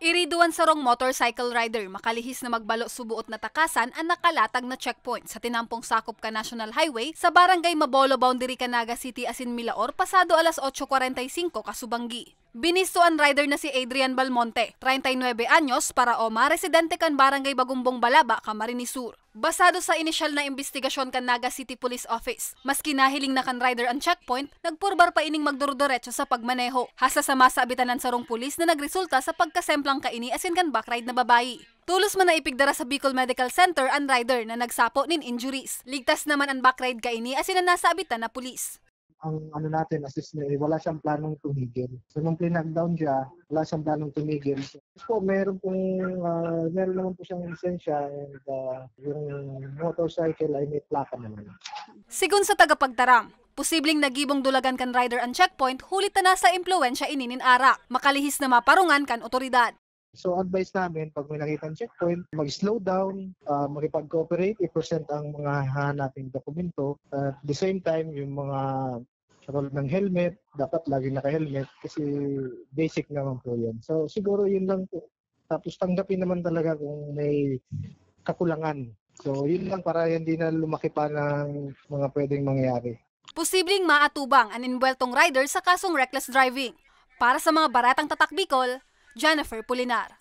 Iriduan sarong motorcycle rider makalihis na magbalo subuot na takasan ang nakalatag na checkpoint sa tinampong sakop ka National Highway sa barangay Mabolo Boundary Canaga City asin Milaor pasado alas 8:45 kasubanggi. Binisto ang rider na si Adrian Balmonte, 39 anyos, para Oma, residente kan barangay Bagumbong Balaba, Camarines Sur. Basado sa inisyal na investigasyon kan Naga City Police Office, maski nahiling na kan rider ang checkpoint, nagpurbar pa ining magdurudiretso sa pagmaneho. Hasta sa masabitan ng sarong pulis na nagresulta sa pagkasemplang kaini asin kan backride na babayi. Tulos man na ipigdara sa Bicol Medical Center ang rider na nagsapo nin injuries. Ligtas naman ang backride kaini asin ang nasabitan na pulis. Ang natin, assist niya, wala siyang planong tumigil. So nung pinag-down siya, wala siyang planong tumigil. So meron naman po siyang lisensya and yung motorcycle ay may plaka naman. Sigun sa tagapagtaram, posibleng nagibong dulagan kan rider ang checkpoint, hulit na sa impluensya ininin ara, makalihis na maparungan kan otoridad. So advice namin, pag may nakita ng checkpoint, mag-slow down, makipag-cooperate, i-present ang mga hanaping dokumento. At the same time, yung mga katulad ng helmet, dapat lagi naka-helmet kasi basic naman po yan. So siguro yun lang po. Tapos tanggapin naman talaga kung may kakulangan. So yun lang para hindi na lumaki pa ng mga pwedeng mangyari. Posibleng maatubang ang inbueltong rider sa kasong reckless driving. Para sa mga Baratang Tatak Bicol, Jennifer Pulinar.